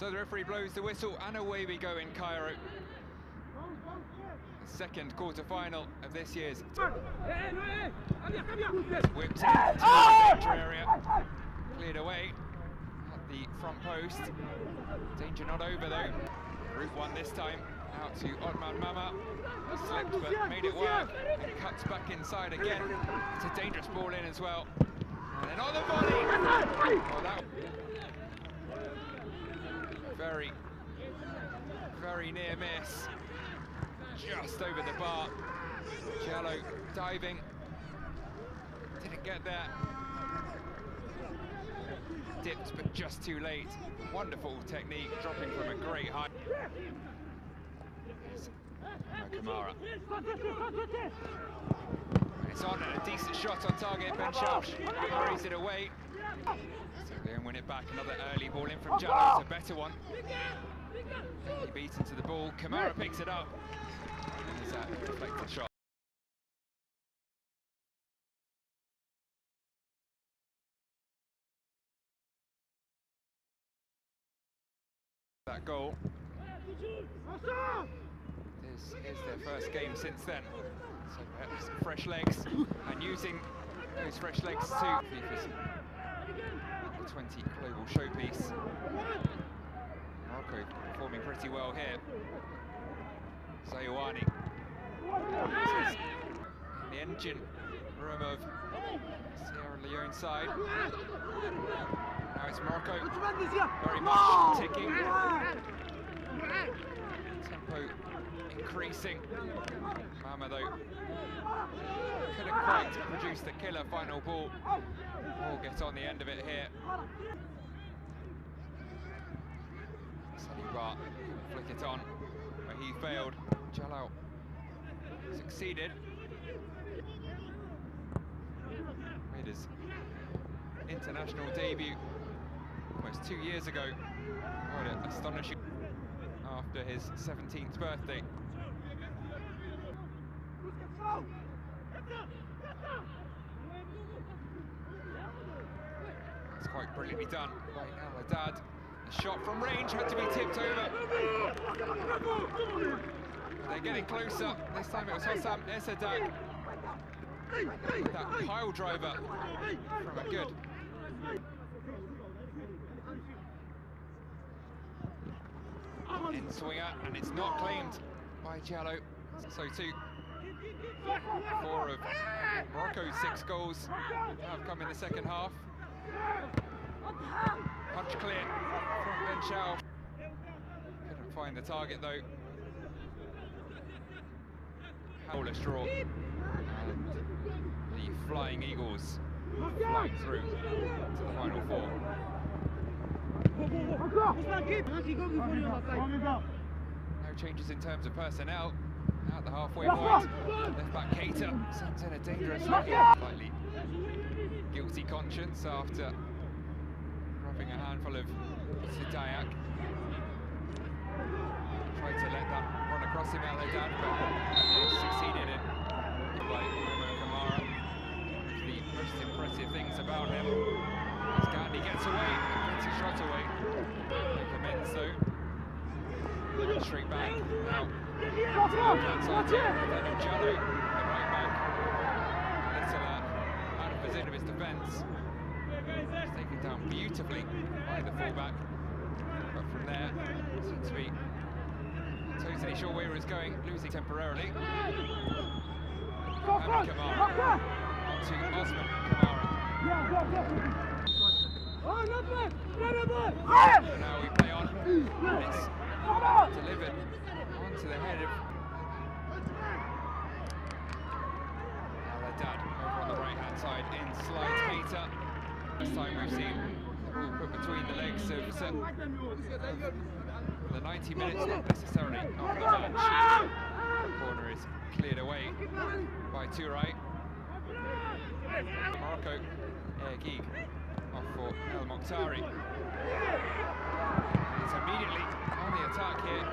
So the referee blows the whistle and away we go in Cairo. The second quarter-final of this year's. Whipped into the danger area. Cleared away at the front post. Danger not over though. Route one this time. Out to Otman Mama. Slipped but made it work. And cuts back inside again. It's a dangerous ball in as well. And then on the volley. Oh, that very near miss. Just over the bar. Jallo diving. Didn't get there. Dipped but just too late. Wonderful technique, dropping from a great height. Kamara. It's on and a decent shot on target. Ben Shelsh carries it away. So they win it back. Another early ball in from Jallo. It's a better one. He beats into the ball. Kamara picks it up. And he's a deflected shot. That goal. This is their first game since then. So perhaps some fresh legs, and using those fresh legs to FIFA's U20 global showpiece. Morocco performing pretty well here. Zayouani. In the engine room of Sierra Leone side. Now it's Morocco, very much ticking. Tempo increasing. Mama though couldn't quite produce the killer final ball. We'll get on the end of it here. Saliba couldn't flick it on, but he failed. Jallo succeeded. Made his international debut almost 2 years ago. Quite an astonishing after his 17th birthday. It's quite brilliantly done by Al Haddad. The shot from range had to be tipped over. They're getting closer. This time it was Hossam Esadak. That pile driver from a good. In swinger, and it's not claimed by Jallo. So too, 4 of Morocco's 6 goals have come in the second half. Punch clear from Ben Shelsh. Couldn't find the target though. Howler straw, and the Flying Eagles flying through to the final 4. No changes in terms of personnel. At the halfway point, left back Keita sends in a dangerous slightly guilty conscience after rubbing a handful of Sidayak. Tried to let that run across him out there, Dan, but he succeeded in by Kamara. The most impressive things about him is Gandhi gets away, gets a shot away. He commends though. Straight back now. Outside then Jallo, the right back. Little out of position of his defence. It's taken down beautifully by the fullback. But from there, seems to be totally sure where he was going, losing temporarily. Mohamed Kamara onto Osman Kamara. Now we play on, and it's delivered onto the head of Al Haddad over on the right hand side. In slides Keita. First time we've seen the ball put between the legs of the 90 minutes, not necessarily of the match. The corner is cleared away by Touray. Morocco, Gig off for El Mokhtari. It's immediately on the attack here.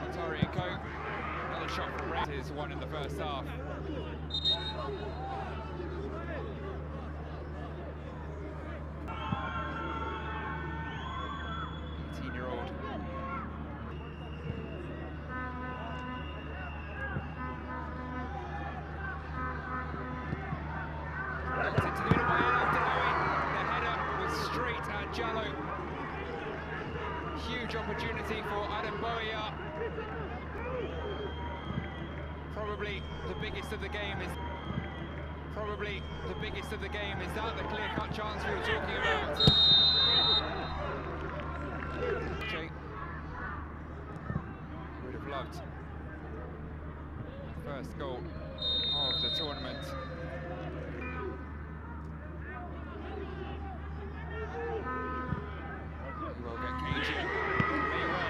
Mokhtari and co. Another shot from Red is one in the first half. Jallo. Huge opportunity for Adam Boya. Probably the biggest of the game is that the clear-cut chance we were talking about. Would have loved first goal of the tournament. He will get cagey. May well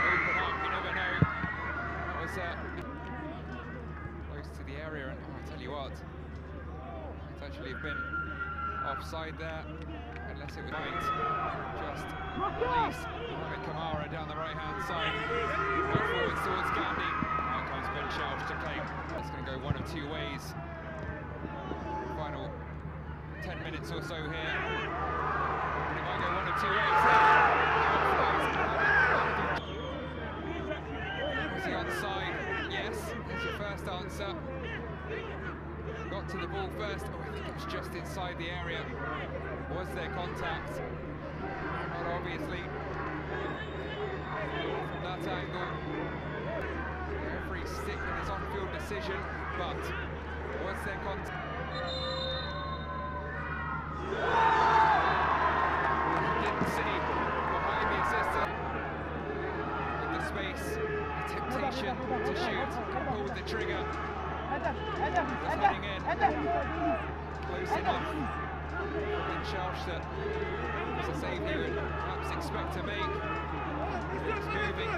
open up, you never know. That was close to the area, and I tell you what, it's actually been offside there, unless it was right. Just release Mohamed Kamara down the right-hand side. Go forwards towards Gandhi. Now comes Ben Shelf to claim. It's going to go one of two ways. Final 10 minutes or so here. And it might go one of two ways there. Was he onside? Yes, that's your first answer. Got to the ball first. Oh, I think it was just inside the area. Was there contact? Not obviously. From that angle, the referee stick with his on-field decision, but was there contact? Didn't see behind the assistant. With the space, the temptation to shoot, pulled the trigger. Was heading in. Close enough. Ben Shelf that was a save he would perhaps expect to make. He's moving.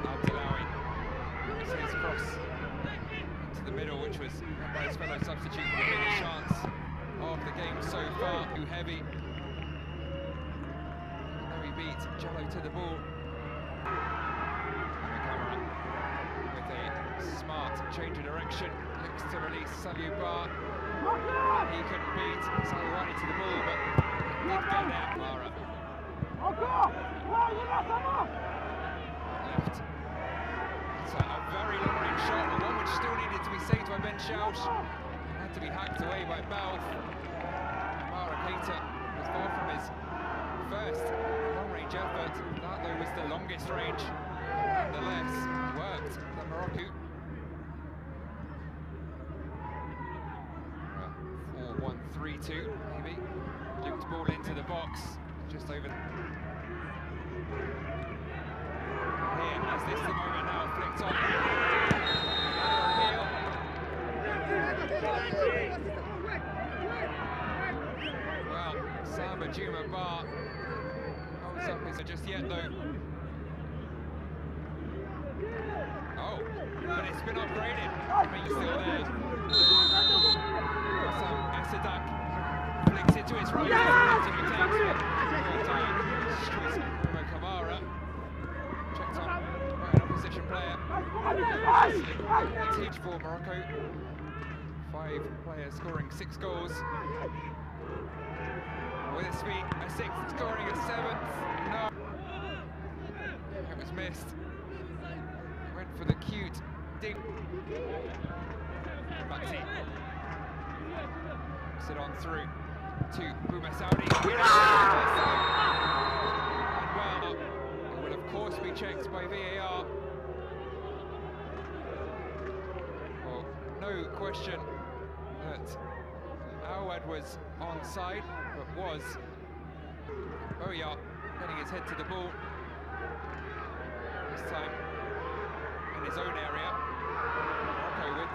Abdelawi. It's his cross into the middle, which was by his fellow substitute for the biggest chance of the game so far. Too heavy. Even though he beat Jallo to the ball. Camera with a smart change of direction. Looks to release Saliu Bar. He couldn't beat Saliwani to the ball, but did get there. Mara. Left. It's a very long-range shot, but one which still needed to be saved by Ben Shelf. Had to be hacked away by Balf. Mara Keita was far from his first long-range effort. That, though, was the longest range. Nonetheless, worked the Morocco. 4-1-3-2, maybe. Looped ball into the box, just over. Here, as this the moment now, flicked on. Well, Samba Juma Bar holds up his just yet though. Oh, but it's been upgraded. He's still there. Esadak flicks it to his right. Kamara checked on by an opposition player. Teach for Morocco. 5 players scoring 6 goals. With his feet, a 6th scoring a 7th. No, it was missed. Went for the cute ding. Maxi. Sit on through to Bouma Saudi. And well, it will of course be checked by VAR. Well, no question that Awad was onside, but was Boya getting his head to the ball. This time in his own area. Morocco with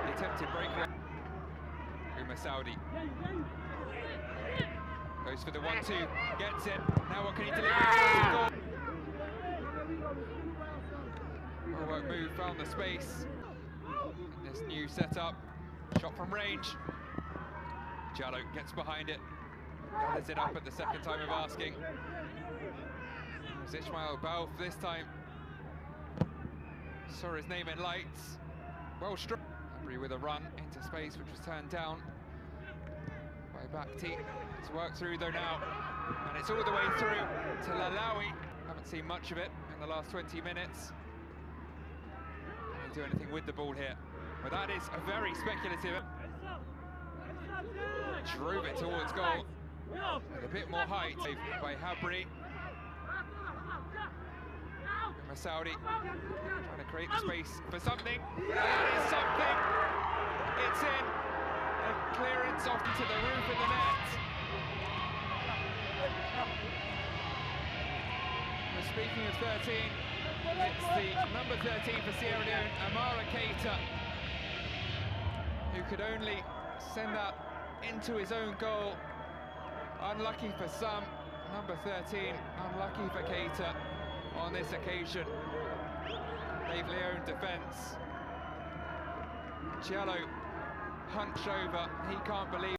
the attempted breakaway. Bouma Saudi goes for the 1-2, gets it. Now what can he deliver? Well work move, found the space in this new setup. Shot from range. Jallo gets behind it, gathers it up at the second time of asking. It was Ismail Balf this time. Saw his name in lights. Well struck. Abri with a run into space, which was turned down by Bakhti. It's worked through though now, and it's all the way through to Lalawi. Haven't seen much of it in the last 20 minutes. Can't do anything with the ball here. But that is a very speculative. drove it towards goal with a bit more height by Habri. Masoudi trying to create the space for something. That is something. It's in. A clearance off to the roof of the net. Well, speaking of 13, it's the number 13 for Sierra Leone, Amara Keita, who could only send that into his own goal. Unlucky for some, number 13, unlucky for Keita on this occasion. They've Leone defence. Cielo hunched over, he can't believe